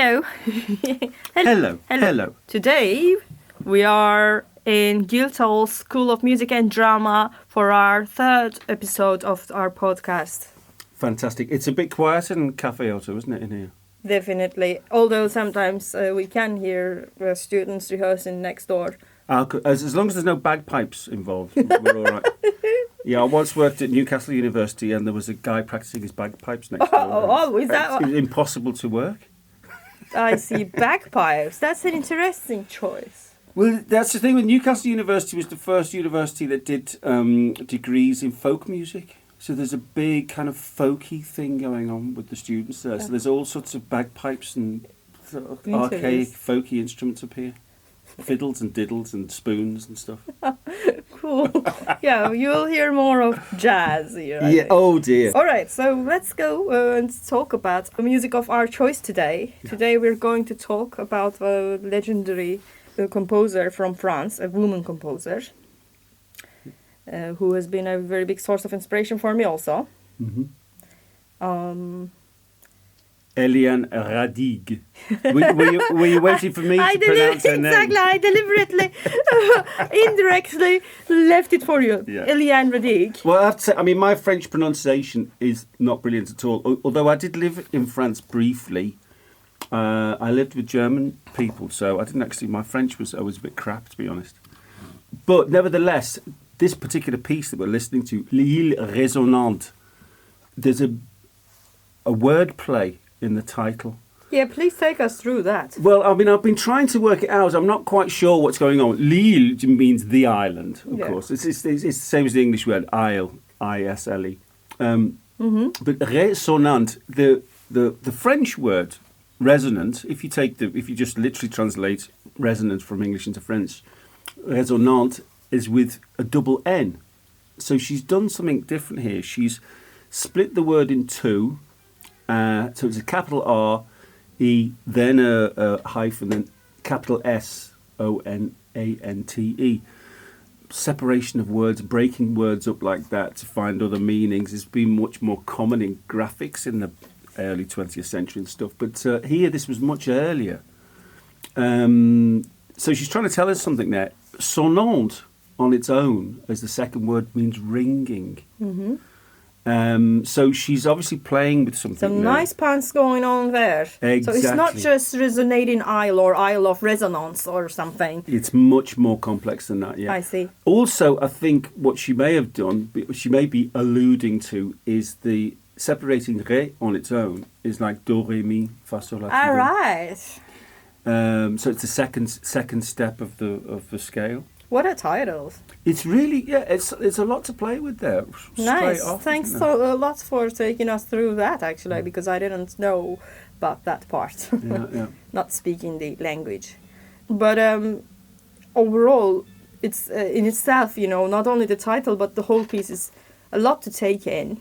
Hello. Hello. Today we are in Guildhall School of Music and Drama for our third episode of our podcast. Fantastic. It's a bit quieter than Cafe Otto, isn't it, in here? Definitely. Although sometimes we can hear students rehearsing next door. As long as there's no bagpipes involved, we're all right. Yeah, I once worked at Newcastle University and there was a guy practicing his bagpipes next door. Is that... It was impossible to work. I see, bagpipes. That's an interesting choice. Well, that's the thing with Newcastle University was the first university that did degrees in folk music. So there's a big kind of folky thing going on with the students there. So there's all sorts of bagpipes and sort of archaic folky instruments up here. Fiddles and diddles and spoons and stuff. Cool. Yeah, you'll hear more of jazz here. I think. Oh dear. All right, so let's go and talk about the music of our choice today. Yeah. Today we're going to talk about a legendary composer from France, a woman composer, who has been a very big source of inspiration for me also. Mm-hmm. Éliane Radigue. Were you waiting for me to pronounce her name? Exactly, I deliberately, indirectly left it for you. Yeah. Éliane Radigue. Well, I have to say, my French pronunciation is not brilliant at all. Although I did live in France briefly. I lived with German people, so I didn't actually, my French was always a bit crap, to be honest. But nevertheless, this particular piece that we're listening to, re-sonante, there's a word play in the title. Yeah, please take us through that. Well, I've been trying to work it out. I'm not quite sure what's going on. L'île means the island, of course. It's the same as the English word isle, I-S-L-E. But re-sonante, the French word resonant, if you just literally translate resonant from English into French, résonante is with a double N. So she's done something different here. She's split the word in two. So it's a capital R, E, then a hyphen, then capital S, O-N-A-N-T-E. Separation of words, breaking words up like that to find other meanings has been much more common in graphics in the early 20th century and stuff. But here, this was much earlier. So she's trying to tell us something there. Sonante on its own, as the second word, means ringing. Mm-hmm. So she's obviously playing with something. Some nice puns going on there. Exactly. So it's not just resonating isle or isle of resonance or something. It's much more complex than that, yeah. I see. Also, I think what she may have done, what she may be alluding to, is the separating re on its own is like do, re, mi, fa, sol, la, ti, do. All right. So it's the second step of the scale. What a title. It's really, it's a lot to play with there. Nice. Thanks a lot for taking us through that, actually, because I didn't know about that part. Yeah. Not speaking the language. But overall, it's in itself, not only the title, but the whole piece is a lot to take in.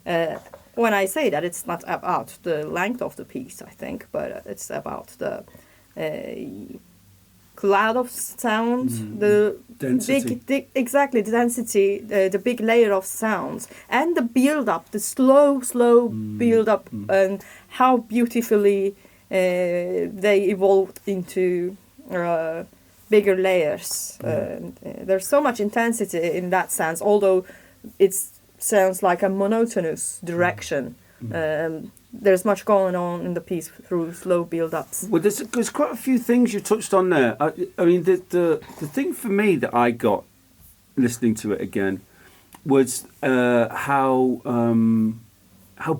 When I say that, it's not about the length of the piece, I think, but it's about the cloud of sound, the density. The density, the big layer of sounds, and the build-up, the slow build-up, and how beautifully they evolved into bigger layers. There's so much intensity in that sense, although it sounds like a monotonous direction. There's much going on in the piece through slow build-ups. Well, there's quite a few things you touched on there. The thing for me that I got listening to it again was how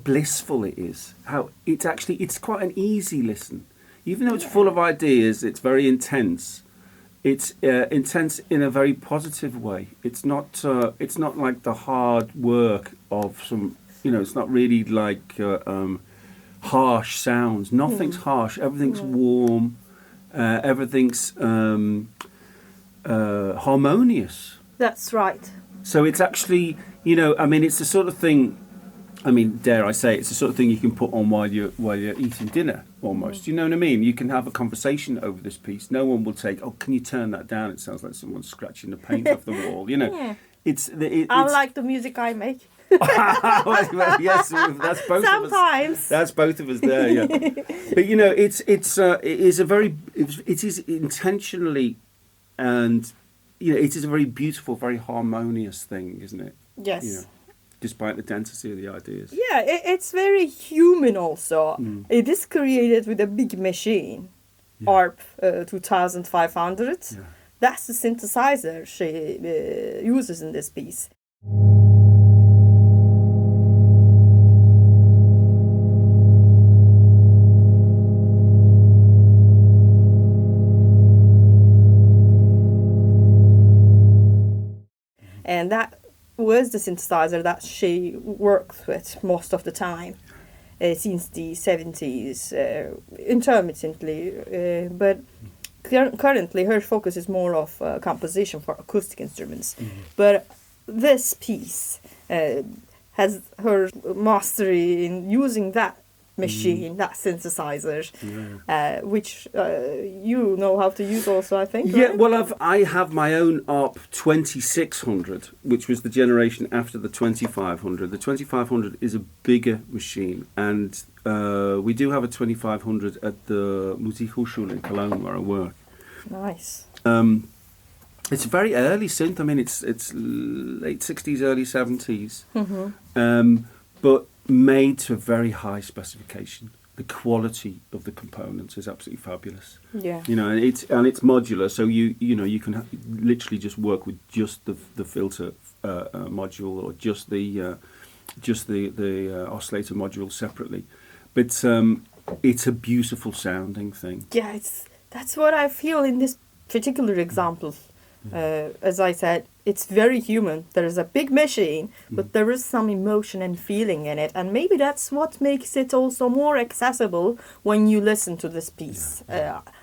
blissful it is. How it's quite an easy listen, even though it's full of ideas. It's very intense. It's intense in a very positive way. It's not like the hard work of some. It's not really like harsh sounds. Nothing's harsh. Everything's warm. Everything's harmonious. That's right. So it's actually, it's the sort of thing. Dare I say, it's the sort of thing you can put on while you're eating dinner, almost. You know what I mean? You can have a conversation over this piece. No one will take, can you turn that down? It sounds like someone's scratching the paint off the wall. Yeah. I like the music I make. Well, yes, that's both of us. Sometimes. That's both of us there. Yeah, but you know, it is intentionally, and you know, it is a very beautiful, very harmonious thing, isn't it? Yes. You know, despite the density of the ideas. Yeah, it's very human also. It is created with a big machine, ARP 2500. Yeah. That's the synthesizer she uses in this piece. And that was the synthesizer that she worked with most of the time since the 70s, intermittently. But currently her focus is more of composition for acoustic instruments. But this piece has her mastery in using that machine, that synthesizer, which you know how to use also, I think. Yeah, right? well, I have my own ARP 2600, which was the generation after the 2500. The 2500 is a bigger machine, and we do have a 2500 at the Musikhochschule in Cologne where I work. Nice. It's a very early synth. I mean, it's late 60s, early 70s, but made to a very high specification. The quality of the components is absolutely fabulous. Yeah. You know, and it's modular, so you can literally just work with just the filter module or just the oscillator module separately. But it's a beautiful sounding thing. Yeah, that's what I feel in this particular example. As I said, it's very human. There is a big machine, but there is some emotion and feeling in it. And maybe that's what makes it also more accessible when you listen to this piece,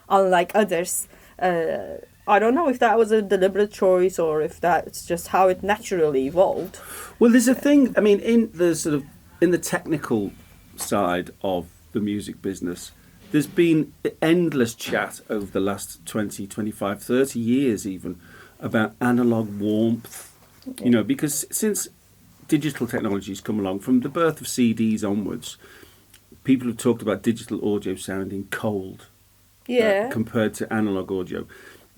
unlike others. I don't know if that was a deliberate choice or if that's just how it naturally evolved. Well, there's a thing, I mean, in the technical side of the music business, there's been endless chat over the last 20, 25, 30 years even about analog warmth, you know, because since digital technologies come along, from the birth of CDs onwards, people have talked about digital audio sounding cold compared to analog audio.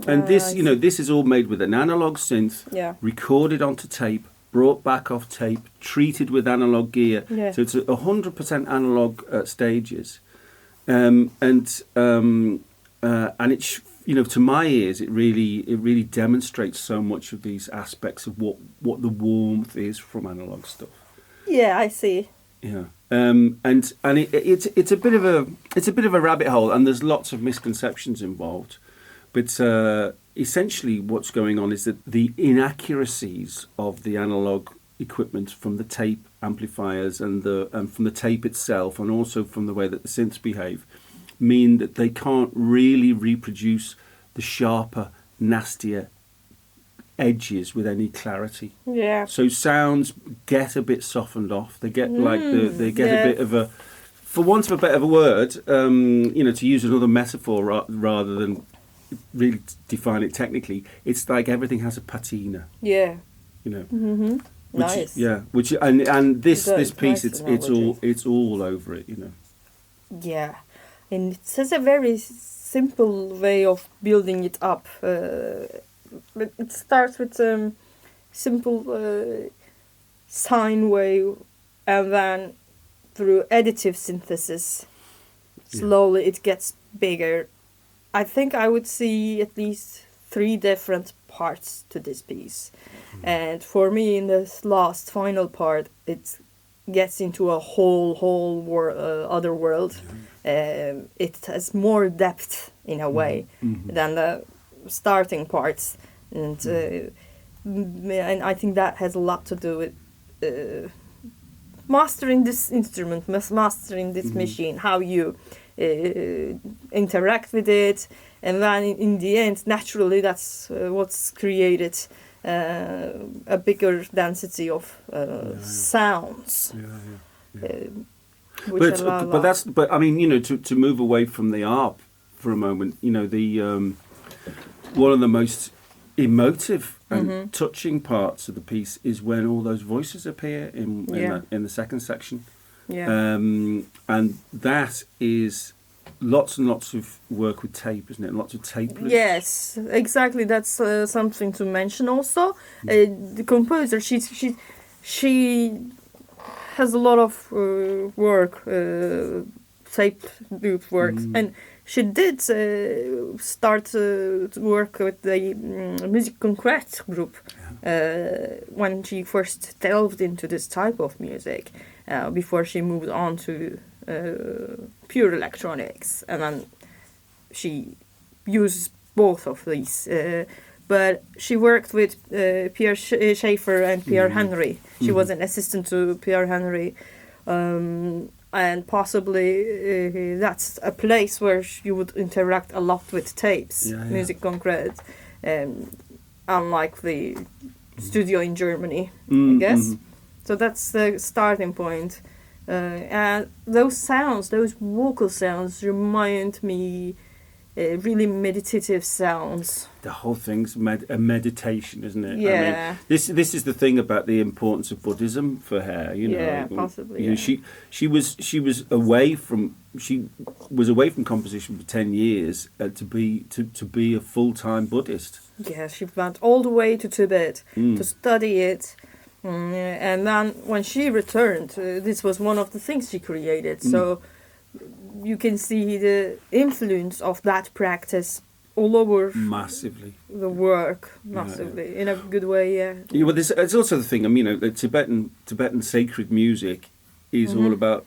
And this, you know, this is all made with an analog synth, recorded onto tape, brought back off tape, treated with analog gear. Yeah. So it's 100% analog stages. And it's, you know, to my ears, it really demonstrates so much of these aspects of what the warmth is from analog stuff. Yeah, I see. Yeah, and it's a bit of a rabbit hole, and there's lots of misconceptions involved. But essentially, what's going on is that the inaccuracies of the analog equipment from the tape amplifiers and from the tape itself, and also from the way that the synths behave, mean that they can't really reproduce the sharper, nastier edges with any clarity. Yeah. So sounds get a bit softened off. They get a bit of a, for want of a better word, you know, to use another metaphor rather than really define it technically, it's like everything has a patina. Yeah. You know. Mm-hmm. Nice. And this piece, it's all over it, you know. Yeah, and it has a very simple way of building it up. It starts with simple sine wave, and then through additive synthesis, slowly it gets bigger. I think I would see at least 3 different parts to this piece. And for me, in this last final part, it gets into a whole other world. It has more depth in a way than the starting parts, and I think that has a lot to do with mastering this instrument, mastering this machine, how you interact with it, and then in the end, naturally, that's what's created a bigger density of sounds. But I mean, you know, to move away from the ARP for a moment, you know, the one of the most emotive and touching parts of the piece is when all those voices appear in the second section. Yeah. And that is lots and lots of work with tape, isn't it? Lots of tape loops. Yes, exactly. That's something to mention also. The composer, she has a lot of work, tape loop work, and she did start to work with the Musique Concrète group when she first delved into this type of music, before she moved on to pure electronics, and then she uses both of these. But she worked with Pierre Schaeffer and Pierre Henry. She was an assistant to Pierre Henry, and possibly that's a place where you would interact a lot with tapes, Musique Concrète, unlike the studio in Germany, I guess. So that's the starting point. And those sounds, those vocal sounds, remind me really meditative sounds. The whole thing's a meditation, isn't it? Yeah. I mean, this is the thing about the importance of Buddhism for her. You know, yeah, possibly. You know, she was away from composition for 10 years to be a full-time Buddhist. Yeah, she went all the way to Tibet to study it. And then when she returned, this was one of the things she created. So you can see the influence of that practice all over massively the work, massively in a good way. Yeah. Well, it's also the thing. I mean, the Tibetan sacred music is all about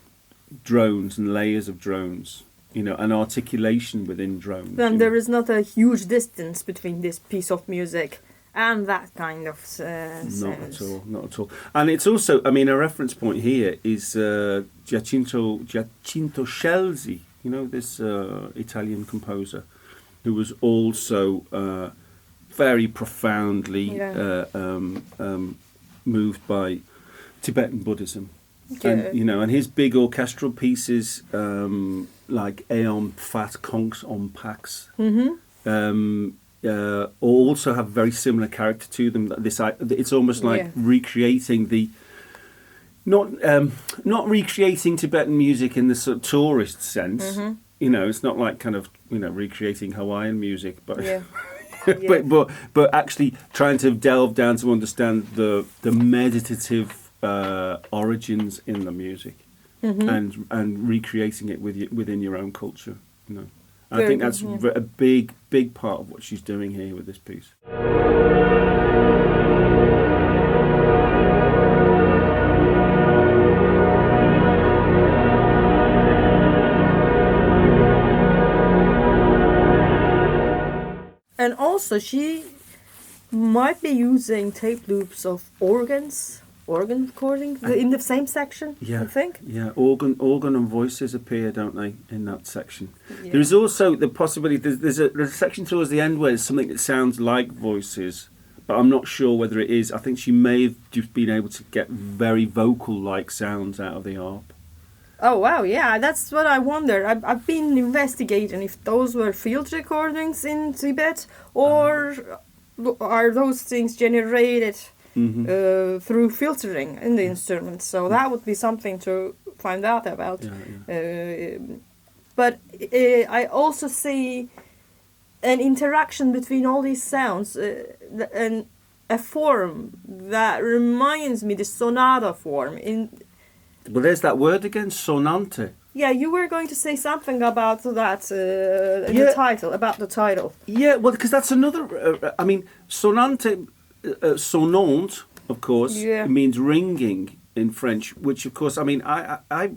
drones and layers of drones. You know, and articulation within drones. Then there is not a huge distance between this piece of music and that kind of sense. Not at all. And it's also, I mean, a reference point here is Giacinto Scelsi, you know, this Italian composer, who was also very profoundly moved by Tibetan Buddhism. Yeah. And, you know, and his big orchestral pieces, like Aeon Fat Conks on Pax, also have very similar character to them. It's almost like recreating not recreating Tibetan music in the sort of tourist sense. You know, it's not like kind of, you know, recreating Hawaiian music, but but actually trying to delve down to understand the meditative origins in the music, and recreating it within your own culture. You know. I think that's a big part of what she's doing here with this piece. And also, she might be using tape loops of organ recording in the same section. I think. Yeah, organ and voices appear, don't they, in that section? Yeah. There is also the possibility. There's a section towards the end where there's something that sounds like voices, but I'm not sure whether it is. I think she may have just been able to get very vocal-like sounds out of the harp. Oh wow, yeah, that's what I wonder. I've been investigating if those were field recordings in Tibet, or are those things generated through filtering in the instrument. So that would be something to find out about. But I also see an interaction between all these sounds, and a form that reminds me the sonata form. Well, there's that word again, sonante. Yeah, you were going to say something about that, the title, about the title. Yeah, well, because that's another, I mean, sonante, sonante, of course, means ringing in French, which, of course, I mean, I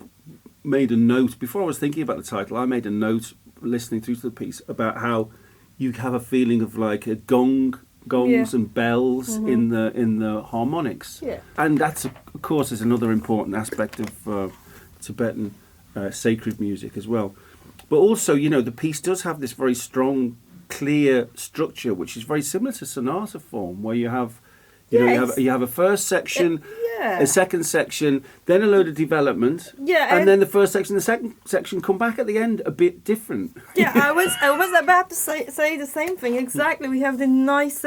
made a note, before I was thinking about the title, I made a note listening through to the piece about how you have a feeling of like a gongs and bells in the harmonics, and that's, of course, is another important aspect of Tibetan sacred music as well. But also, you know, the piece does have this very strong, clear structure, which is very similar to sonata form, where you have, you have a first section, a second section, then a load of development, and then the first section, the second section come back at the end a bit different. Yeah, I was about to say the same thing. Exactly, we have the nice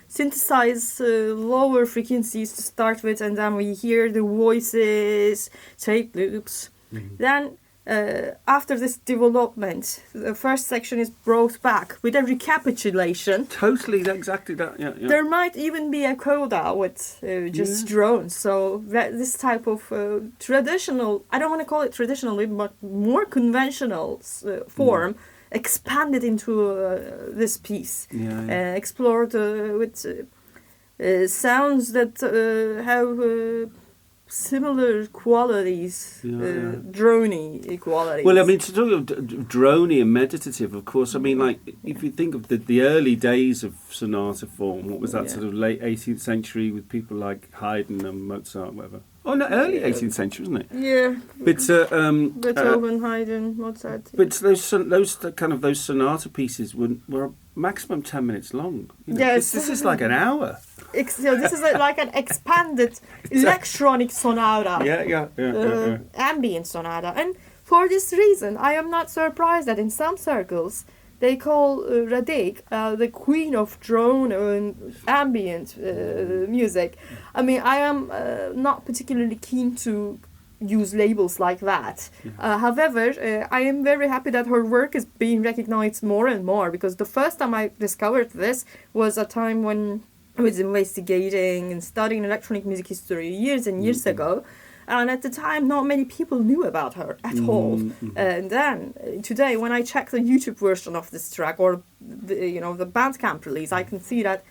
synthesized lower frequencies to start with, and then we hear the voices, tape loops. Then after this development, the first section is brought back with a recapitulation. Totally, exactly that. Yeah. There might even be a coda with just drones. So this type of traditional, I don't want to call it traditional, but more conventional form expanded into this piece. Explored with sounds that have similar qualities, drony qualities. Well, I mean, to talk of drony and meditative, of course, I mean, like, if you think of the early days of sonata form, what was that sort of late 18th century with people like Haydn and Mozart, whatever? Oh, no, early 18th century, wasn't it? Yeah. But Beethoven, Haydn, Mozart. But those sonata pieces were maximum 10 minutes long. You know? Yes. This is like an hour. So this is like an expanded electronic sonata. Ambient sonata. And for this reason, I am not surprised that in some circles they call Radigue the queen of drone and ambient music. I mean, I am not particularly keen to use labels like that. However, I am very happy that her work is being recognized more and more, because the first time I discovered this was a time when I was investigating and studying electronic music history years and years ago. And at the time, not many people knew about her at all. And then today, when I check the YouTube version of this track or the Bandcamp release, I can see that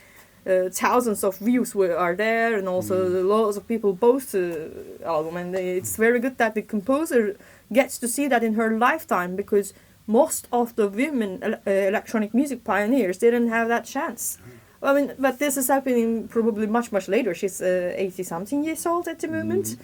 thousands of views are there, and also lots of people post the album. And it's very good that the composer gets to see that in her lifetime, because most of the women electronic music pioneers didn't have that chance. I mean, but this is happening probably much, much later. She's 80-something years old at the moment.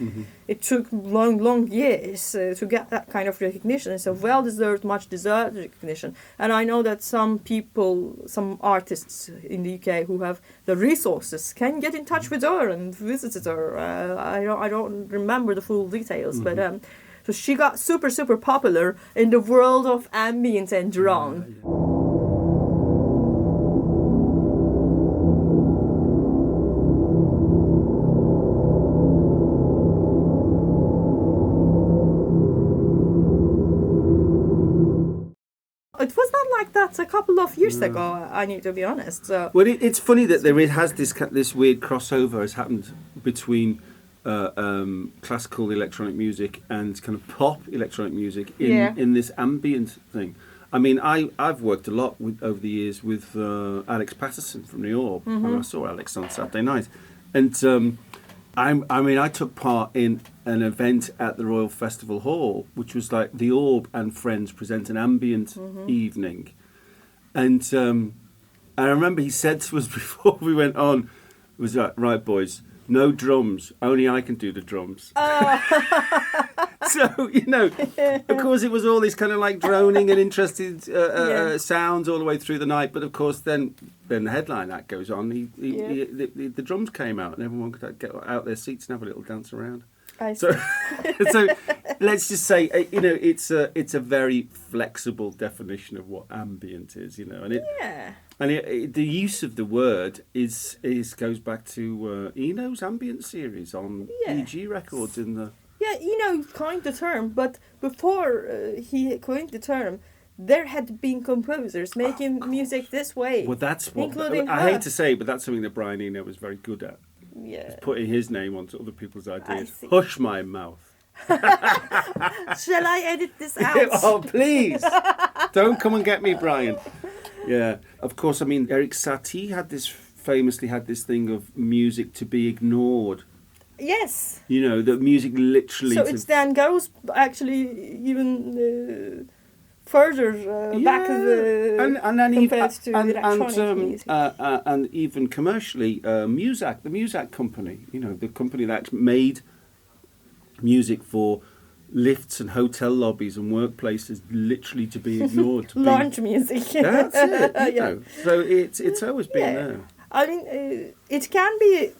It took long years to get that kind of recognition. It's a well-deserved, much-deserved recognition. And I know that some people, some artists in the UK who have the resources can get in touch with her and visit her. I don't remember the full details, but so she got super, super popular in the world of ambient and drone. It was not like that a couple of years ago, I need to be honest. So. Well, it's funny that there has this weird crossover has happened between classical electronic music and kind of pop electronic music in this ambient thing. I mean, I've worked a lot over the years with Alex Patterson from the Orb. I saw Alex on Saturday night. And I took part in an event at the Royal Festival Hall, which was like the Orb and Friends present an ambient evening. And I remember he said to us before we went on, it was like, right, boys, no drums, only I can do the drums. So, of course it was all this kind of like droning and interested sounds all the way through the night. But of course then the headline act goes on. The drums came out and everyone could get out their seats and have a little dance around. So let's just say, it's a very flexible definition of what ambient is, and the use of the word is goes back to Eno's ambient series on EG Records in the. Yeah, Eno coined the term, but before he coined the term, there had been composers making music this way. Well, that's what I hate to say, but that's something that Brian Eno was very good at. Yeah, putting his name onto other people's ideas. Hush my mouth. Shall I edit this out? Oh, please. Don't come and get me, Brian. Yeah. Of course, I mean, Eric Satie famously had this thing of music to be ignored. Yes. The music literally... So it then goes actually even further back compared to electronic music. And even commercially, Muzak, the Muzak company, the company that made music for lifts and hotel lobbies and workplaces, literally to be ignored. Lounge music. That's it. So it's always been there. I mean, it can be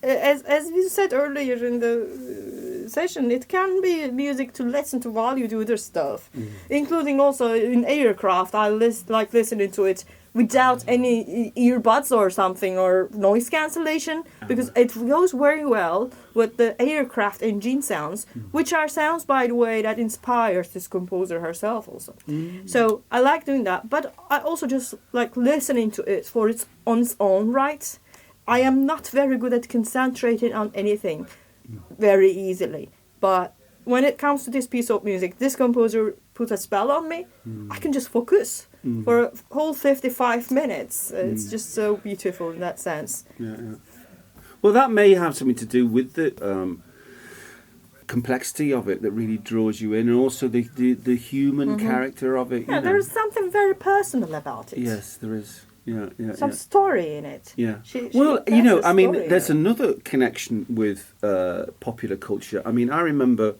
as we said earlier in the session, it can be music to listen to while you do other stuff, including also in aircraft. I like listening to it without any earbuds or something or noise cancellation, because it goes very well with the aircraft engine sounds, which are sounds, by the way, that inspires this composer herself also. So I like doing that, but I also just like listening to it for its own right. I am not very good at concentrating on anything very easily, but when it comes to this piece of music, this composer put a spell on me. I can just focus for a whole 55 minutes. It's just so beautiful in that sense. Yeah. Well, that may have something to do with the complexity of it that really draws you in, and also the human character of it. Yeah, there's something very personal about it. Yes, there is. Some story in it. Yeah. She I mean, there's another connection with popular culture. I mean, I remember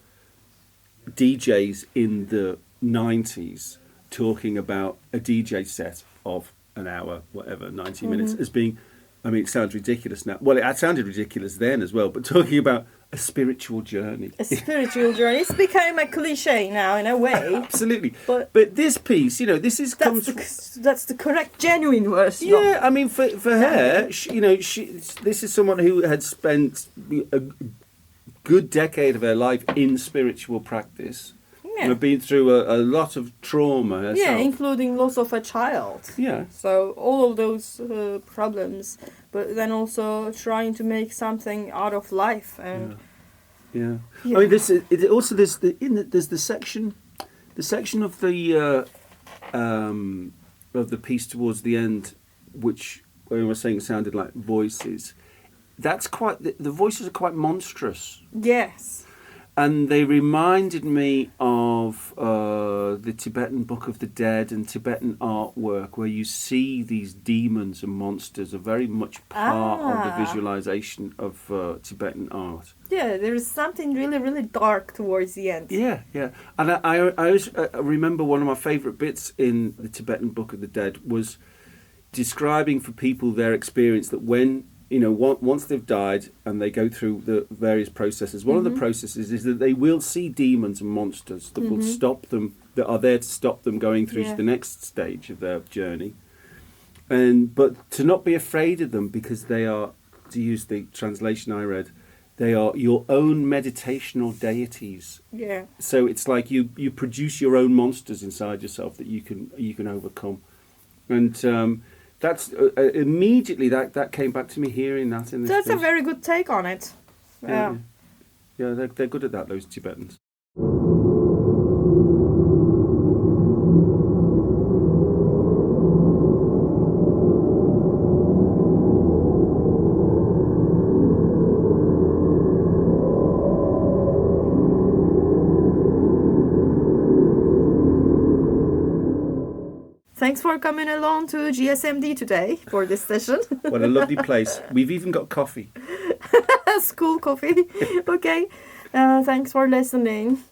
DJs in the 90s talking about a DJ set of an hour, whatever, 90 minutes, as being, I mean, it sounds ridiculous now. Well, it sounded ridiculous then as well, but talking about a spiritual journey. A spiritual journey. It's become a cliche now in a way. Absolutely. But this piece, this is... That's the correct, genuine verse. Yeah, I mean, for her, this is someone who had spent a good decade of her life in spiritual practice. Yeah. Been through a lot of trauma herself. Yeah, including loss of a child. Yeah. So all of those problems, but then also trying to make something out of life. And yeah. I mean, there's the section of the piece towards the end, which when I was saying sounded like voices. That's quite the voices are quite monstrous. Yes. And they reminded me of the Tibetan Book of the Dead and Tibetan artwork, where you see these demons and monsters are very much part of the visualization of Tibetan art. Yeah, there is something really, really dark towards the end. Yeah. And I always remember one of my favourite bits in the Tibetan Book of the Dead was describing for people their experience that when... once they've died and they go through the various processes, one of the processes is that they will see demons and monsters that will stop them, that are there to stop them going through to the next stage of their journey. But to not be afraid of them, because they are, to use the translation I read, they are your own meditational deities. Yeah. So it's like you produce your own monsters inside yourself that you can overcome. And that's immediately that came back to me hearing that in this. That's piece. a very good take on it. Yeah, they're good at that, those Tibetans. Thanks for coming along to GSMD today for this session. What a lovely place. We've even got coffee. School coffee. Okay. Thanks for listening.